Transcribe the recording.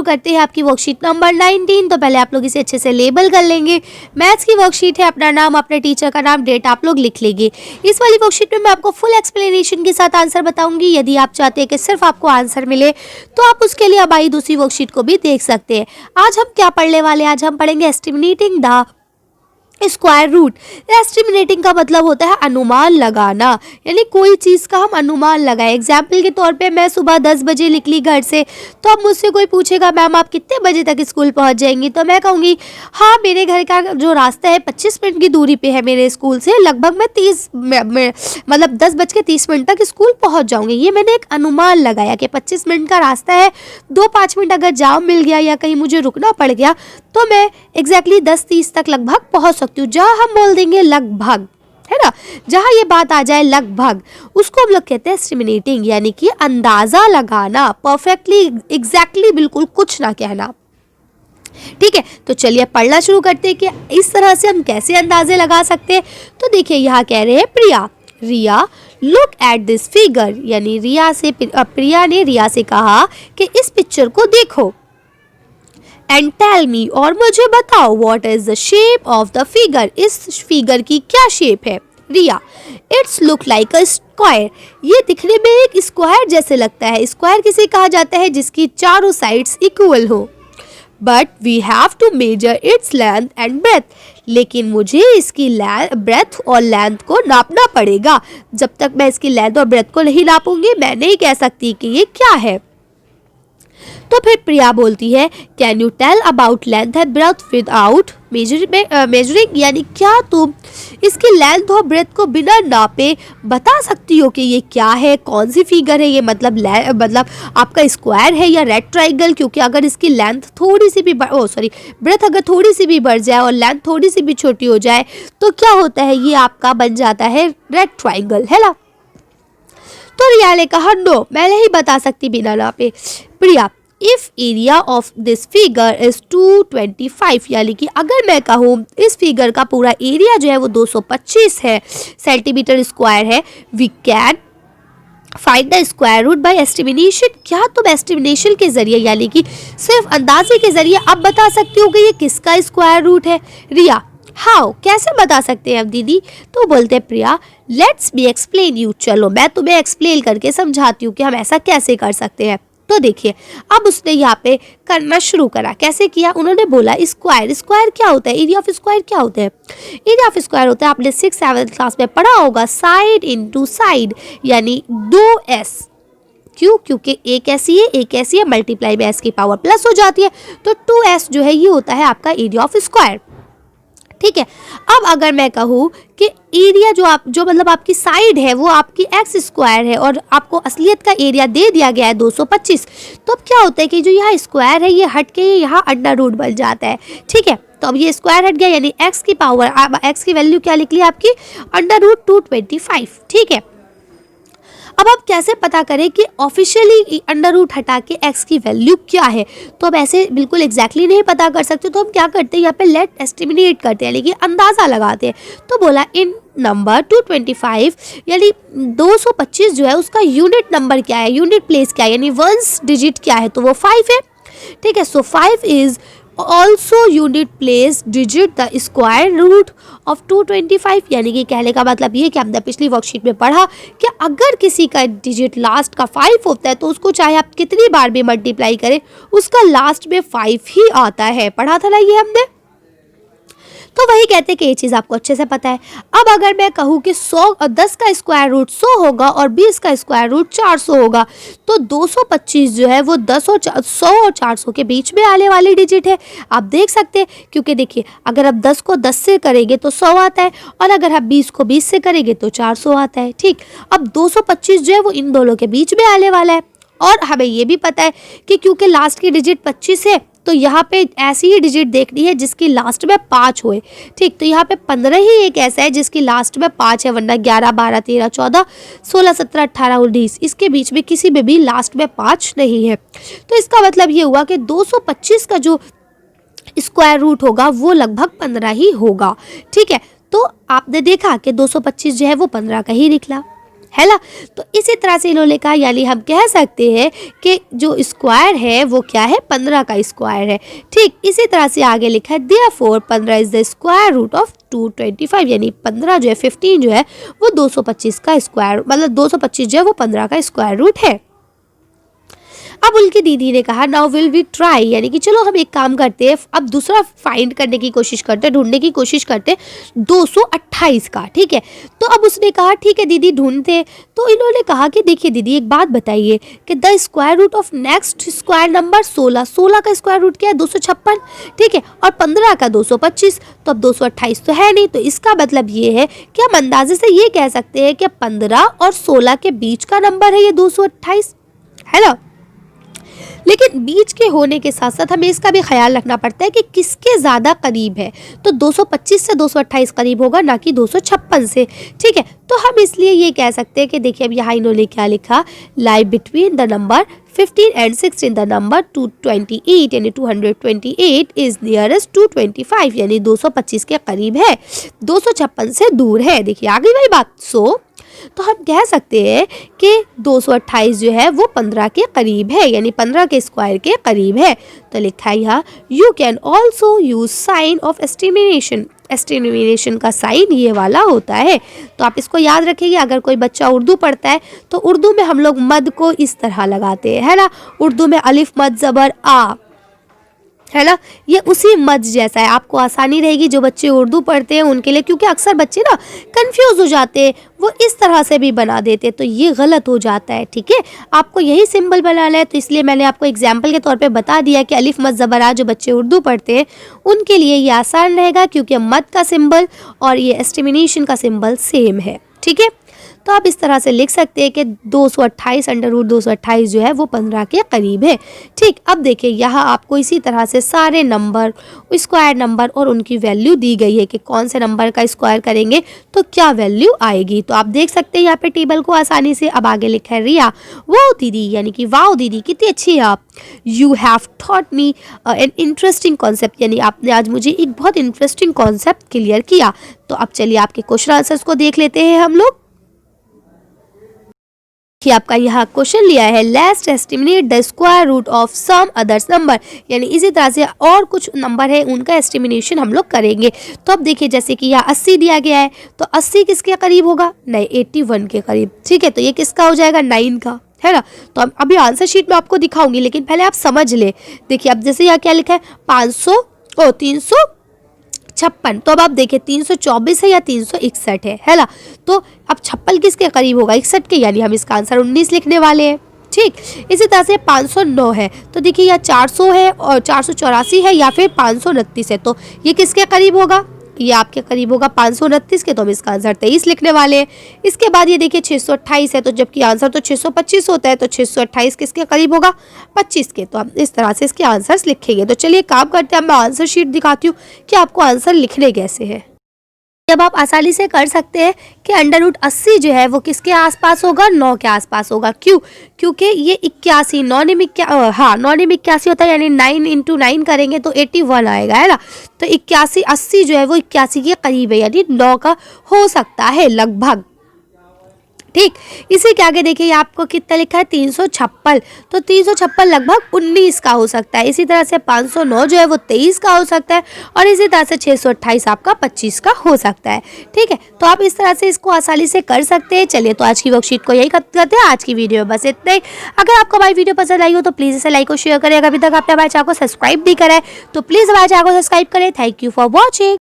करते हैं आपकी वर्कशीट नंबर 19। तो पहले आप लोग इसे अच्छे से लेबल कर लेंगे। मैथ्स की वर्कशीट है, अपना नाम, अपने टीचर का नाम, डेट आप लोग लिख लेंगे। इस वाली वर्कशीट में मैं आपको फुल एक्सप्लेनेशन के साथ आंसर बताऊंगी। यदि आप चाहते हैं कि सिर्फ आपको आंसर मिले तो आप उसके लिए हमारी दूसरी वर्कशीट को भी देख सकते हैं। आज हम क्या पढ़ने वाले हैं? आज हम पढ़ेंगे estimating the square root. Estimating का मतलब होता है अनुमान लगाना, यानी कोई चीज़ का हम अनुमान लगाएं। एग्जाम्पल के तौर पे मैं सुबह 10 बजे निकली घर से, तो अब मुझसे कोई पूछेगा मैम आप कितने बजे तक स्कूल पहुंच जाएंगी, तो मैं कहूँगी हाँ मेरे घर का जो रास्ता है 25 मिनट की दूरी पे है मेरे स्कूल से, लगभग मैं 10:30 तक स्कूल पहुँच जाऊँगी। ये मैंने एक अनुमान लगाया कि 25 मिनट का रास्ता है, 2-5 मिनट अगर जाम मिल गया या कहीं मुझे रुकना पड़ गया तो मैं एग्जैक्टली 10:30 तक लगभग पहुँच सकती हूँ। जहाँ हम बोल देंगे लगभग, है ना, जहाँ ये बात आ जाए लगभग, उसको हम लोग कहते हैं एस्टिमेटिंग, यानी कि अंदाजा लगाना, परफेक्टली एग्जैक्टली बिल्कुल कुछ ना कहना। ठीक है, तो चलिए पढ़ना शुरू करते हैं कि इस तरह से हम कैसे अंदाजे लगा सकते हैं। तो देखिए यहाँ कह रहे हैं रिया लुक एट दिस फिगर, यानी प्रिया ने रिया से कहा कि इस पिक्चर को देखो। एंड टेल मी, और मुझे बताओ, what is the shape of the figure, इस फिगर की क्या शेप है। Riya, it's look like a square, ये दिखने में एक स्क्वायर जैसे लगता है। स्क्वायर किसे कहा जाता है? जिसकी चारों साइड्स इक्वल हो। But we have to measure its length and breadth, लेकिन मुझे इसकी ब्रेथ और लेंथ को नापना पड़ेगा। जब तक मैं इसकी लेंथ और ब्रेथ को नहीं नापूंगी मैं नहीं कह सकती कि ये क्या है। तो फिर प्रिया बोलती है can you tell about length and breadth without measuring, यानी क्या तुम इसकी लेंथ और ब्रेथ को बिना नापे बता सकती हो कि ये क्या है, कौन सी फिगर है ये, मतलब आपका स्क्वायर है या रेड ट्राइंगल। क्योंकि अगर इसकी लेंथ थोड़ी सी भी ब्रेथ अगर थोड़ी सी भी बढ़ जाए और लेंथ थोड़ी सी भी छोटी हो जाए तो क्या होता है, ये आपका बन जाता है रेड ट्राइंगल, है ना। तो रिया ने कहा नो, मैं नहीं बता सकती बिना नापे। Priya, if area of this figure is 225, यानी कि अगर मैं कहूँ इस फिगर का पूरा एरिया जो है वो 225 है सेंटीमीटर स्क्वायर है, we can find the square root by estimation, क्या तुम एस्टिमेशन के जरिए यानी कि सिर्फ अंदाजे के जरिए अब बता सकती हो कि ये किसका स्क्वायर रूट है। रिया, हाउ, कैसे बता सकते हैं अब दीदी? तो बोलते हैं प्रिया, लेट्स मी एक्सप्लेन यू, चलो मैं तुम्हें एक्सप्लेन करके समझाती हूँ कि हम ऐसा कैसे कर सकते हैं। तो देखिए अब उसने यहाँ पे करना शुरू करा। कैसे किया? उन्होंने बोला स्क्वायर क्या होता है, एरिया ऑफ स्क्वायर क्या होता है। एरिया ऑफ स्क्वायर होता है, आपने 6th-7th क्लास में पढ़ा होगा, साइड इनटू साइड, यानी 2s। क्यों? क्योंकि एक ऐसी है मल्टीप्लाई में s की पावर प्लस हो जाती है, तो 2s जो है ये होता है आपका एरिया ऑफ स्क्वायर। ठीक है, अब अगर मैं कहूँ कि एरिया जो मतलब आपकी साइड है वो आपकी एक्स स्क्वायर है और आपको असलियत का एरिया दे दिया गया है 225, तो अब क्या होता है कि जो यहाँ स्क्वायर है ये हट के यहाँ अंडर रूट बन जाता है। ठीक है, तो अब ये स्क्वायर हट गया यानी एक्स की पावर, अब एक्स की वैल्यू क्या निकली आपकी, अंडर रूट 225। ठीक है, अब आप कैसे पता करें कि ऑफिशियली अंडर रूट हटा के एक्स की वैल्यू क्या है। तो अब ऐसे बिल्कुल एग्जैक्टली नहीं पता कर सकते, तो हम क्या करते हैं यहाँ पे लेट एस्टिमेट करते हैं, लेकिन अंदाज़ा लगाते हैं। तो बोला इन नंबर 225 यानी 225 जो है उसका यूनिट नंबर क्या है, यूनिट प्लेस क्या है, यानी वंस डिजिट क्या है, तो वो 5 है। ठीक है, so 5 is also unit place digit the square root of 225, यानी कि कहने का मतलब ये कि हमने पिछली वर्कशीट में पढ़ा कि अगर किसी का डिजिट लास्ट का 5 होता है तो उसको चाहे आप कितनी बार भी मल्टीप्लाई करें उसका लास्ट में 5 ही आता है। पढ़ा था ना ये हमने। तो वही कहते हैं कि ये चीज़ आपको अच्छे से पता है। अब अगर मैं कहूँ कि 10 का स्क्वायर रूट 100 होगा और 20 का स्क्वायर रूट 400 होगा, तो 225 जो है वो 100 और 400 के बीच में आने वाली डिजिट है। आप देख सकते हैं, क्योंकि देखिए अगर आप 10 को 10 से करेंगे तो 100 आता है और अगर आप 20 को 20 से करेंगे तो 400 आता है। ठीक, अब 225 जो है वो इन दोनों के बीच में आने वाला है और हमें ये भी पता है कि क्योंकि लास्ट की डिजिट 25 है तो यहाँ पे ऐसी ही डिजिट देखनी है जिसकी लास्ट में 5 होए। ठीक, तो यहाँ पे 15 ही एक ऐसा है जिसकी लास्ट में 5 है, वरना 11, 12, 13, 14, 16, 17, 18, 19 इसके बीच में किसी में भी लास्ट में 5 नहीं है। तो इसका मतलब ये हुआ कि 225 का जो स्क्वायर रूट होगा वो लगभग 15 ही होगा। ठीक है, तो आपने देखा कि 225 जो है वो 15 का ही निकला, है ना। तो इसी तरह से इन्होंने कहा, यानी हम कह सकते हैं कि जो स्क्वायर है वो क्या है, 15 का स्क्वायर है। ठीक इसी तरह से आगे लिखा है therefore 15 is the square root of 225, यानी 15 जो है 15 जो है वो 225 का स्क्वायर, मतलब 225 जो है वो 15 का स्क्वायर रूट है। अब उनकी दीदी ने कहा नाउ विल वी ट्राई, यानी कि चलो हम एक काम करते हैं, अब दूसरा फाइंड करने की कोशिश करते हैं, ढूंढने की कोशिश करते हैं 228 का। ठीक है, तो अब उसने कहा ठीक है दीदी ढूंढते। तो इन्होंने कहा कि देखिए दीदी एक बात बताइए कि the square root of next square number 16, 16 का स्क्वायर रूट क्या है 256, ठीक है, और 15 का 225, तो अब 228 तो है नहीं, तो इसका मतलब ये है कि हम अंदाजे से ये कह सकते हैं कि 15 और 16 के बीच का नंबर है ये 228, है ना। लेकिन बीच के होने के साथ साथ हमें इसका भी ख्याल रखना पड़ता है कि किसके ज़्यादा करीब है, तो 225 से 228 करीब होगा, ना कि 256 से। ठीक है, तो हम इसलिए ये कह सकते हैं कि देखिए अब यहाँ इन्होंने क्या लिखा, lie between the number 15 and 16 the number 228, यानी 228 इज नियरेस्ट 225, यानी 225 के करीब है, 256 से दूर है। देखिए आ गई भाई बात। तो हम कह सकते हैं कि 228 जो है वो 15 के करीब है, यानी 15 के स्क्वायर के करीब है। तो लिखा है यहाँ you can also use sign of estimation, estimation का साइन ये वाला होता है। तो आप इसको याद रखिए, अगर कोई बच्चा उर्दू पढ़ता है तो उर्दू में हम लोग मद को इस तरह लगाते हैं, है ना। उर्दू में अलिफ मद ज़बर आ, है ना, ये उसी मद जैसा है, आपको आसानी रहेगी जो बच्चे उर्दू पढ़ते हैं उनके लिए, क्योंकि अक्सर बच्चे ना कंफ्यूज हो जाते हैं, वो इस तरह से भी बना देते हैं, तो ये गलत हो जाता है। ठीक है, आपको यही सिंबल बनाना है, तो इसलिए मैंने आपको एग्जाम्पल के तौर पे बता दिया कि अलिफ मद ज़बर आ जो बच्चे उर्दू पढ़ते हैं उनके लिए ये आसान रहेगा, क्योंकि मद का सिंबल और ये एस्टिमिनेशन का सिंबल सेम है। ठीक है, तो आप इस तरह से लिख सकते हैं कि 228 अंडर रूट 228 जो है वो 15 के करीब है। ठीक, अब देखिए यहाँ आपको इसी तरह से सारे नंबर, स्क्वायर नंबर और उनकी वैल्यू दी गई है कि कौन से नंबर का स्क्वायर करेंगे तो क्या वैल्यू आएगी। तो आप देख सकते हैं यहाँ पे टेबल को आसानी से। अब आगे लिखा है रिया, वो दीदी, यानी कि वाओ दीदी कितनी अच्छी है आप, you have taught me an interesting concept, यानी आपने आज मुझे एक बहुत इंटरेस्टिंग कॉन्सेप्ट क्लियर किया। तो अब चलिए आपके क्वेश्चन आंसर्स को देख लेते हैं हम लोग। कि आपका यहाँ क्वेश्चन लिया है let's estimate the square root of some others number, यानी इसी तरह से और कुछ नंबर है उनका एस्टिमेशन हम लोग करेंगे। तो अब देखिए जैसे कि यहाँ 80 दिया गया है, तो 80 किसके करीब होगा, नहीं 81 के करीब। ठीक है, तो ये किसका हो जाएगा, 9 का, है ना। तो हम अभी आंसर शीट में आपको दिखाऊंगी, लेकिन पहले आप समझ ले। देखिए अब जैसे यहाँ क्या लिखा है 356, तो अब आप देखिए 324 है या 361 है ना। तो अब 56 किसके करीब होगा, 61 के, यानी हम इसका आंसर 19 लिखने वाले हैं। ठीक, इसी तरह से 509 है, तो देखिए या 400 है और 484 है या फिर 529 है, तो ये किसके करीब होगा, ये आपके करीब होगा 529 के, तो हम इसका आंसर 23 लिखने वाले हैं। इसके बाद ये देखिए 628 है, तो जबकि आंसर तो 625 होता है, तो 628 किसके करीब होगा, 25 के। तो हम इस तरह से इसके आंसर्स लिखेंगे। तो चलिए काम करते हैं, मैं आंसर शीट दिखाती हूँ कि आपको आंसर लिखने कैसे हैं। जब आप आसानी से कर सकते हैं कि अंडर रूट 80 जो है वो किसके आसपास होगा, 9 के आसपास होगा। क्यों, क्योंकि ये 81, 9 में 81 होता है, यानी 9 इंटू 9 करेंगे तो 81 आएगा, है ना। तो 81, 80 जो है वो 81 के करीब है, यानी 9 का हो सकता है लगभग। ठीक, इसी के आगे देखिए आपको कितना लिखा है 356, तो 356 लगभग 19 का हो सकता है। इसी तरह से 509 जो है वो 23 का हो सकता है, और इसी तरह से 628 आपका 25 का हो सकता है। ठीक है, तो आप इस तरह से इसको आसानी से कर सकते हैं। चलिए तो आज की वर्कशीट को यही खत्म करते हैं। आज की वीडियो बस इतना ही। अगर आपको हमारी वीडियो पसंद आई हो तो प्लीज़ इसे लाइक और शेयर करें। अभी तक आपने हमारे चैनल को सब्सक्राइब भी करा है तो प्लीज़ हमारे चैनल को सब्सक्राइब करें। Thank you for watching.